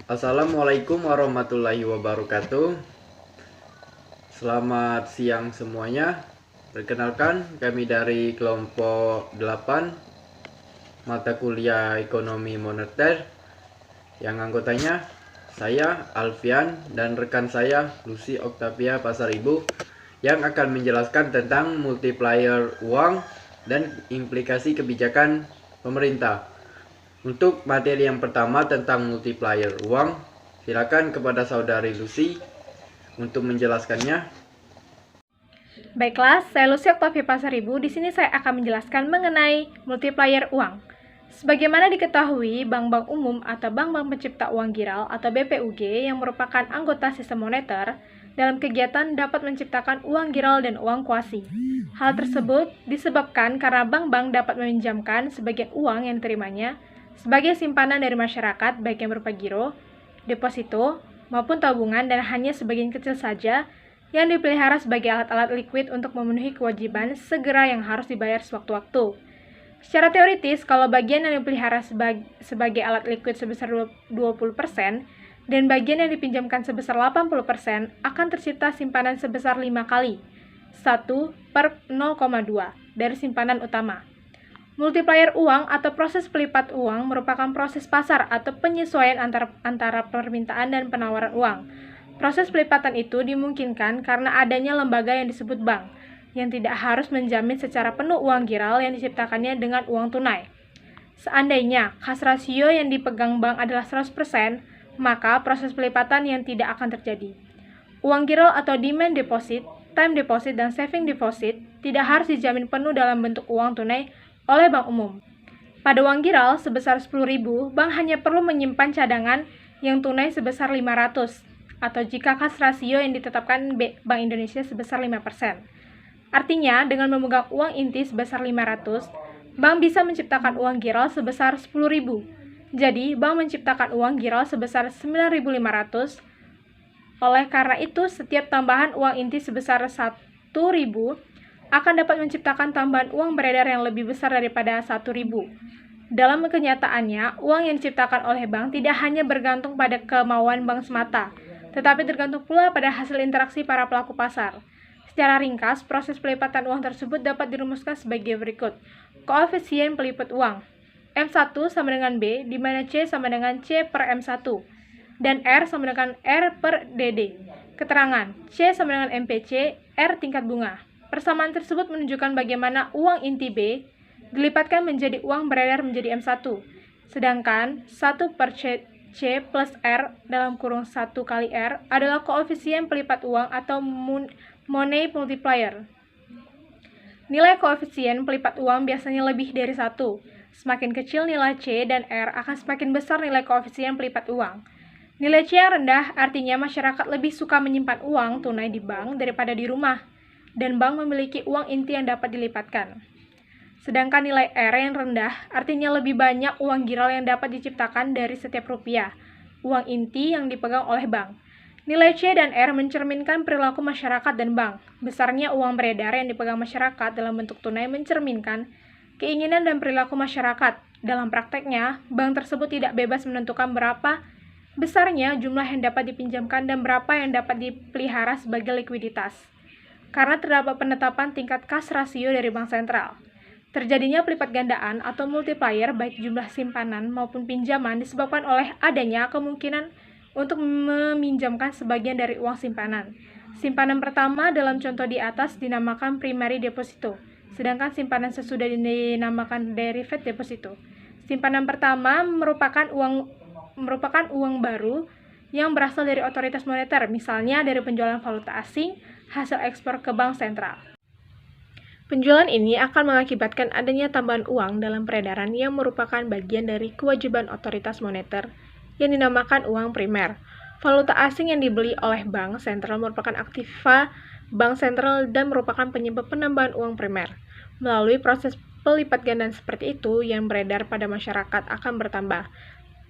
Assalamualaikum warahmatullahi wabarakatuh. Selamat siang semuanya. Perkenalkan, kami dari kelompok 8 mata kuliah Ekonomi Moneter yang anggotanya saya Alfian dan rekan saya Lucy Octavia Pasaribu yang akan menjelaskan tentang multiplier uang dan implikasi kebijakan pemerintah. Untuk materi yang pertama tentang multiplier uang, silakan kepada saudari Lucy untuk menjelaskannya. Baiklah, saya Lucy Octavia Pasaribu. Di sini saya akan menjelaskan mengenai multiplier uang. Sebagaimana diketahui, bank-bank umum atau bank-bank pencipta uang giral atau BPUG yang merupakan anggota sistem moneter dalam kegiatan dapat menciptakan uang giral dan uang kuasi. Hal tersebut disebabkan karena bank-bank dapat meminjamkan sebagian uang yang diterimanya sebagai simpanan dari masyarakat, baik yang berupa giro, deposito, maupun tabungan, dan hanya sebagian kecil saja yang dipelihara sebagai alat-alat likuid untuk memenuhi kewajiban segera yang harus dibayar sewaktu-waktu. Secara teoritis, kalau bagian yang dipelihara sebagai alat likuid sebesar 20% dan bagian yang dipinjamkan sebesar 80%, akan tercipta simpanan sebesar 5 kali, 1/0,2 dari simpanan utama. Multiplier uang atau proses pelipat uang merupakan proses pasar atau penyesuaian antara permintaan dan penawaran uang. Proses pelipatan itu dimungkinkan karena adanya lembaga yang disebut bank, yang tidak harus menjamin secara penuh uang giral yang diciptakannya dengan uang tunai. Seandainya kas rasio yang dipegang bank adalah 100%, maka proses pelipatan yang tidak akan terjadi. Uang giral atau demand deposit, time deposit, dan saving deposit tidak harus dijamin penuh dalam bentuk uang tunai oleh bank umum. Pada uang giral sebesar 10.000, bank hanya perlu menyimpan cadangan yang tunai sebesar 500, atau jika kas rasio yang ditetapkan Bank Indonesia sebesar 5%. Artinya, dengan memegang uang inti sebesar 500, bank bisa menciptakan uang giral sebesar 10.000. Jadi, bank menciptakan uang giral sebesar 9.500. Oleh karena itu, setiap tambahan uang inti sebesar 1.000 akan dapat menciptakan tambahan uang beredar yang lebih besar daripada 1.000. Dalam kenyataannya, uang yang diciptakan oleh bank tidak hanya bergantung pada kemauan bank semata, tetapi tergantung pula pada hasil interaksi para pelaku pasar. Secara ringkas, proses pelipatan uang tersebut dapat dirumuskan sebagai berikut. Koefisien pelipat uang M1 sama dengan B, di mana C sama dengan C per M1, dan R sama dengan R per DD. Keterangan, C sama dengan MPC, R tingkat bunga. Persamaan tersebut menunjukkan bagaimana uang inti B dilipatkan menjadi uang beredar menjadi M1, sedangkan 1 per C plus R dalam kurung 1 kali R adalah koefisien pelipat uang atau money multiplier. Nilai koefisien pelipat uang biasanya lebih dari 1. Semakin kecil nilai C dan R akan semakin besar nilai koefisien pelipat uang. Nilai C yang rendah artinya masyarakat lebih suka menyimpan uang tunai di bank daripada di rumah, dan bank memiliki uang inti yang dapat dilipatkan. Sedangkan nilai R yang rendah artinya lebih banyak uang giral yang dapat diciptakan dari setiap rupiah uang inti yang dipegang oleh bank. Nilai C dan R mencerminkan perilaku masyarakat dan bank. Besarnya uang beredar yang dipegang masyarakat dalam bentuk tunai mencerminkan keinginan dan perilaku masyarakat. Dalam prakteknya, bank tersebut tidak bebas menentukan berapa besarnya jumlah yang dapat dipinjamkan dan berapa yang dapat dipelihara sebagai likuiditas, karena terdapat penetapan tingkat kas rasio dari bank sentral. Terjadinya pelipat gandaan atau multiplier baik jumlah simpanan maupun pinjaman disebabkan oleh adanya kemungkinan untuk meminjamkan sebagian dari uang simpanan. Simpanan pertama dalam contoh di atas dinamakan primary deposito, sedangkan simpanan sesudah dinamakan derivate deposito. Simpanan pertama merupakan uang baru yang berasal dari otoritas moneter, misalnya dari penjualan valuta asing, hasil ekspor ke bank sentral. Penjualan ini akan mengakibatkan adanya tambahan uang dalam peredaran yang merupakan bagian dari kewajiban otoritas moneter yang dinamakan uang primer. Valuta asing yang dibeli oleh bank sentral merupakan aktiva bank sentral dan merupakan penyebab penambahan uang primer. Melalui proses pelipat gandaan seperti itu, yang beredar pada masyarakat akan bertambah.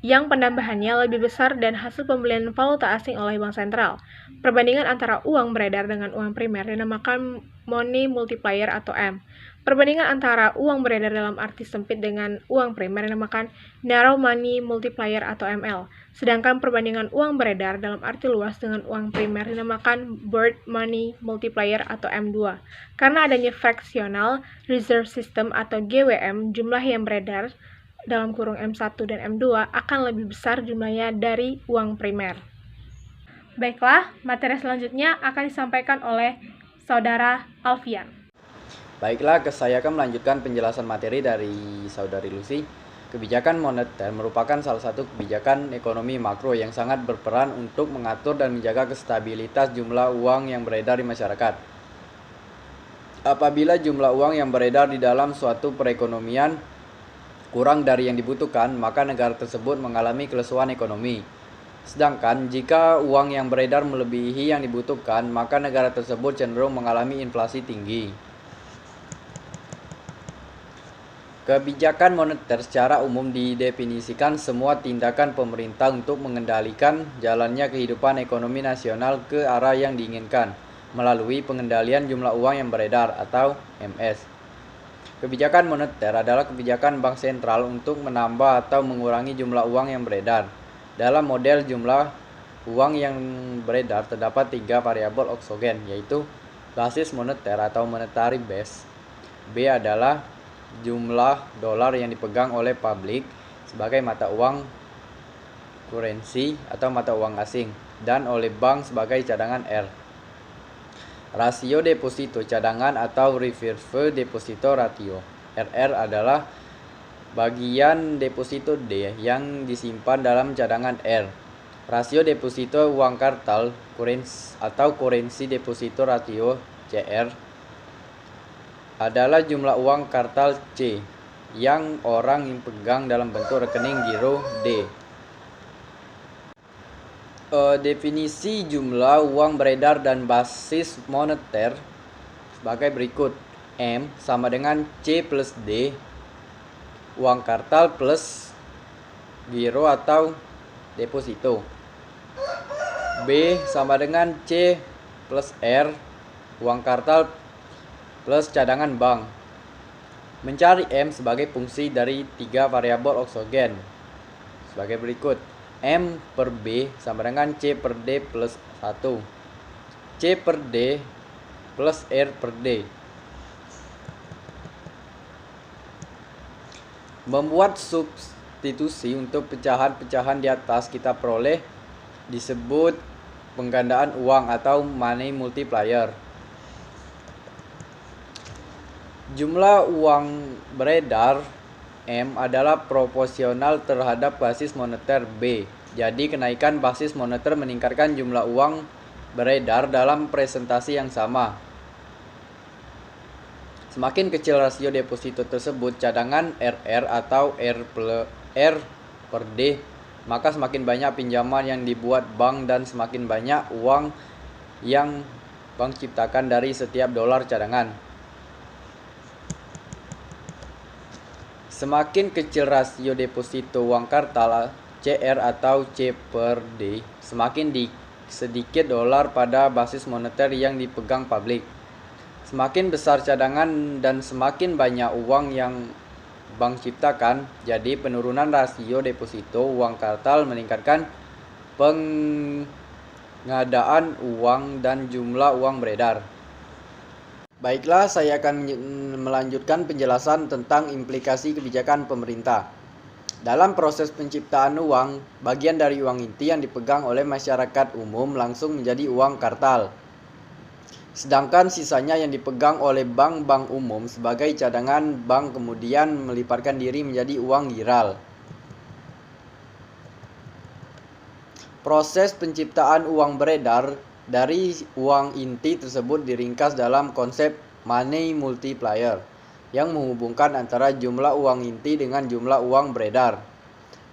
yang penambahannya lebih besar dan hasil pembelian valuta asing oleh bank sentral. Perbandingan antara uang beredar dengan uang primer dinamakan money multiplier atau M. Perbandingan antara uang beredar dalam arti sempit dengan uang primer dinamakan narrow money multiplier atau ML. Sedangkan perbandingan uang beredar dalam arti luas dengan uang primer dinamakan broad money multiplier atau M2. Karena adanya fractional reserve system atau GWM, jumlah yang beredar dalam kurung M1 dan M2 akan lebih besar jumlahnya dari uang primer. Baiklah, materi selanjutnya akan disampaikan oleh Saudara Alfian. Baiklah, saya akan melanjutkan penjelasan materi dari Saudari Lucy. Kebijakan moneter merupakan salah satu kebijakan ekonomi makro yang sangat berperan untuk mengatur dan menjaga stabilitas jumlah uang yang beredar di masyarakat. Apabila jumlah uang yang beredar di dalam suatu perekonomian kurang dari yang dibutuhkan, maka negara tersebut mengalami kelesuan ekonomi. Sedangkan jika uang yang beredar melebihi yang dibutuhkan, maka negara tersebut cenderung mengalami inflasi tinggi. Kebijakan moneter secara umum didefinisikan semua tindakan pemerintah untuk mengendalikan jalannya kehidupan ekonomi nasional ke arah yang diinginkan melalui pengendalian jumlah uang yang beredar atau MS. Kebijakan moneter adalah kebijakan bank sentral untuk menambah atau mengurangi jumlah uang yang beredar. Dalam model jumlah uang yang beredar terdapat 3 variabel oksogen, yaitu basis moneter atau monetary base. B adalah jumlah dolar yang dipegang oleh publik sebagai mata uang currency atau mata uang asing dan oleh bank sebagai cadangan R. Rasio deposito cadangan atau reserve deposito ratio RR adalah bagian deposito D yang disimpan dalam cadangan R. Rasio deposito uang kartal currency deposito ratio CR adalah jumlah uang kartal C yang orang yang pegang dalam bentuk rekening giro D. Definisi jumlah uang beredar dan basis moneter sebagai berikut. M sama dengan C plus D, uang kartal plus giro atau deposito. B sama dengan C plus R, uang kartal plus cadangan bank. Mencari M sebagai fungsi dari 3 variabel oksogen sebagai berikut. M per B sama dengan C per D plus 1, C per D plus R per D. Membuat substitusi untuk pecahan-pecahan di atas kita peroleh disebut penggandaan uang atau money multiplier. Jumlah uang beredar M adalah proporsional terhadap basis moneter B. Jadi kenaikan basis moneter meningkatkan jumlah uang beredar dalam presentasi yang sama. Semakin kecil rasio deposito tersebut, cadangan RR atau R per D, maka semakin banyak pinjaman yang dibuat bank dan semakin banyak uang yang bank ciptakan dari setiap dolar cadangan. Semakin kecil rasio deposito uang kartal CR atau C per D, semakin sedikit dolar pada basis moneter yang dipegang publik. Semakin besar cadangan dan semakin banyak uang yang bank ciptakan, jadi penurunan rasio deposito uang kartal meningkatkan pengadaan uang dan jumlah uang beredar. Baiklah, saya akan melanjutkan penjelasan tentang implikasi kebijakan pemerintah. Dalam proses penciptaan uang, bagian dari uang inti yang dipegang oleh masyarakat umum langsung menjadi uang kartal. Sedangkan sisanya yang dipegang oleh bank-bank umum sebagai cadangan bank kemudian melipatkan diri menjadi uang giral. Proses penciptaan uang beredar dari uang inti tersebut diringkas dalam konsep money multiplier yang menghubungkan antara jumlah uang inti dengan jumlah uang beredar.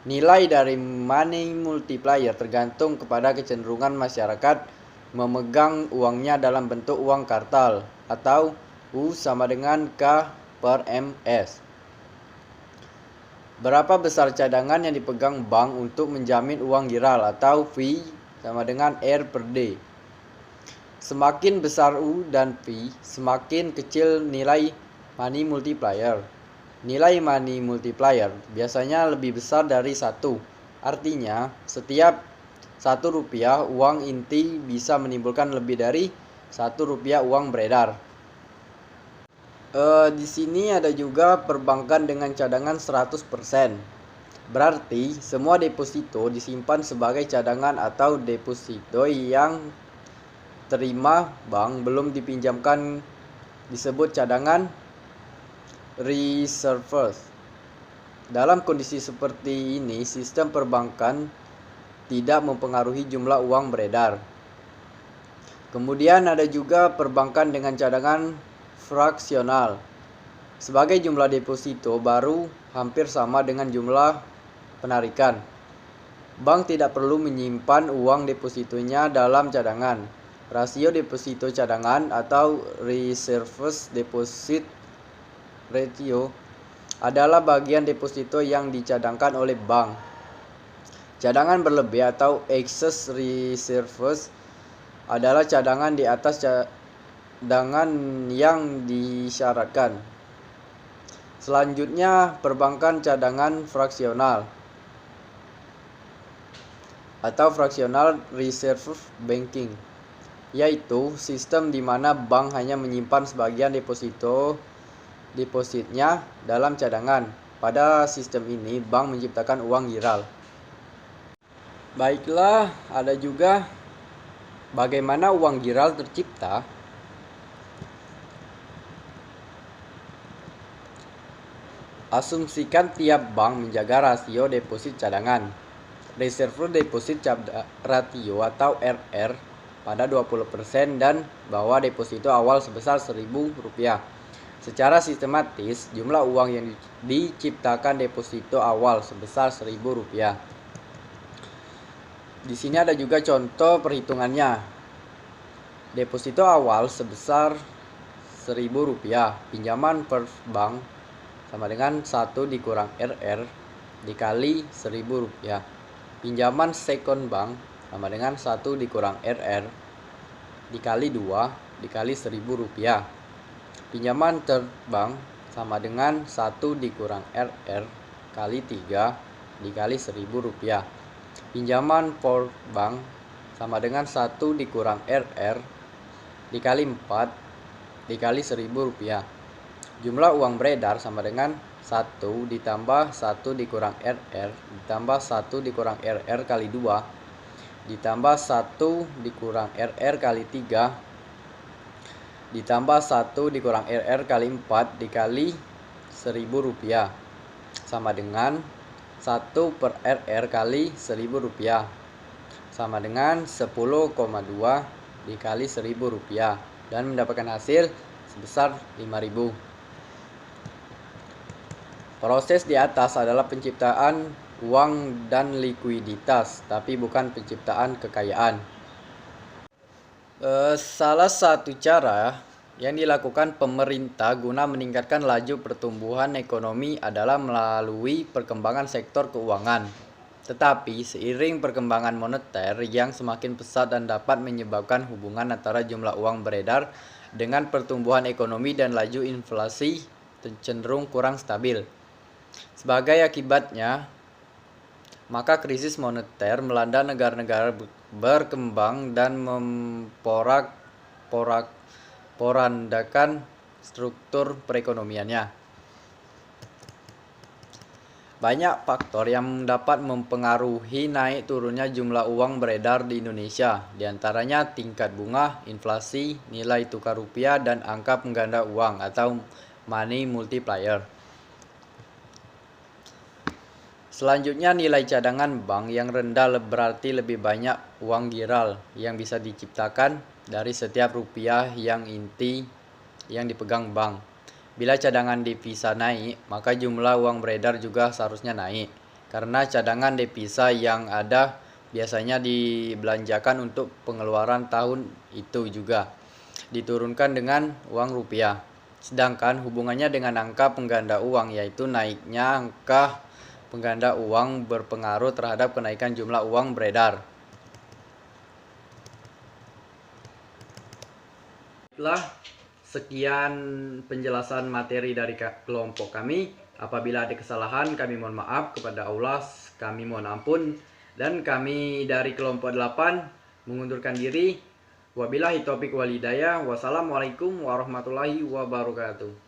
Nilai dari money multiplier tergantung kepada kecenderungan masyarakat memegang uangnya dalam bentuk uang kartal atau U sama dengan K per MS. Berapa besar cadangan yang dipegang bank untuk menjamin uang giral atau V sama dengan R per D. Semakin besar U dan V, semakin kecil nilai money multiplier. Nilai money multiplier biasanya lebih besar dari 1. Artinya, setiap 1 rupiah uang inti bisa menimbulkan lebih dari 1 rupiah uang beredar. Di sini ada juga perbankan dengan cadangan 100%. Berarti semua deposito disimpan sebagai cadangan atau deposito yang terima bank belum dipinjamkan disebut cadangan reserves. Dalam kondisi seperti ini, sistem perbankan tidak mempengaruhi jumlah uang beredar. Kemudian ada juga perbankan dengan cadangan fraksional. Sebagai jumlah deposito baru hampir sama dengan jumlah penarikan. Bank tidak perlu menyimpan uang depositonya dalam cadangan. Rasio deposito cadangan atau reserves deposit ratio adalah bagian deposito yang dicadangkan oleh bank. Cadangan berlebih atau excess reserves adalah cadangan di atas cadangan yang disyaratkan. Selanjutnya, perbankan cadangan fraksional atau fractional reserve banking, yaitu sistem di mana bank hanya menyimpan sebagian depositnya dalam cadangan. Pada sistem ini, bank menciptakan uang giral. Baiklah, ada juga bagaimana uang giral tercipta. Asumsikan tiap bank menjaga rasio deposit cadangan, reserve deposit ratio atau RR pada 20% dan bahwa deposito awal sebesar Rp1.000. Secara sistematis, jumlah uang yang diciptakan deposito awal sebesar Rp1.000. Di sini ada juga contoh perhitungannya. Deposito awal sebesar Rp1.000, pinjaman per bank sama dengan 1 dikurang RR dikali Rp1.000. Pinjaman second bank sama dengan 1 dikurang RR dikali 2 dikali Rp1.000. Pinjaman third bank sama dengan 1 dikurang RR kali 3 dikali Rp1.000. Pinjaman fourth bank sama dengan 1 dikurang RR dikali 4 dikali Rp1.000. Jumlah uang beredar sama dengan 1 ditambah 1 dikurang RR ditambah 1 dikurang RR kali 2 ditambah 1 dikurang RR kali 3 ditambah 1 dikurang RR kali 4 dikali Rp1.000 sama dengan 1 per RR kali Rp1.000 sama dengan 10,2 dikali Rp1.000 dan mendapatkan hasil sebesar 5.000. Proses di atas adalah penciptaan uang dan likuiditas, tapi bukan penciptaan kekayaan. Salah satu cara yang dilakukan pemerintah guna meningkatkan laju pertumbuhan ekonomi adalah melalui perkembangan sektor keuangan. Tetapi seiring perkembangan moneter yang semakin pesat dan dapat menyebabkan hubungan antara jumlah uang beredar dengan pertumbuhan ekonomi dan laju inflasi cenderung kurang stabil. Sebagai akibatnya, maka krisis moneter melanda negara-negara berkembang dan memporak-porandakan struktur perekonomiannya. Banyak faktor yang dapat mempengaruhi naik turunnya jumlah uang beredar di Indonesia, diantaranya tingkat bunga, inflasi, nilai tukar rupiah, dan angka pengganda uang atau money multiplier. Selanjutnya, nilai cadangan bank yang rendah berarti lebih banyak uang giral yang bisa diciptakan dari setiap rupiah yang inti yang dipegang bank. Bila cadangan devisa naik, maka jumlah uang beredar juga seharusnya naik, karena cadangan devisa yang ada biasanya dibelanjakan untuk pengeluaran tahun itu juga diturunkan dengan uang rupiah. Sedangkan hubungannya dengan angka pengganda uang, yaitu naiknya angka pengganda uang berpengaruh terhadap kenaikan jumlah uang beredar. Setelah sekian penjelasan materi dari kelompok kami, apabila ada kesalahan kami mohon maaf kepada Allah, kami mohon ampun, dan kami dari kelompok 8 mengundurkan diri. Wabillahi taufiq wal hidayah. Wassalamualaikum warahmatullahi wabarakatuh.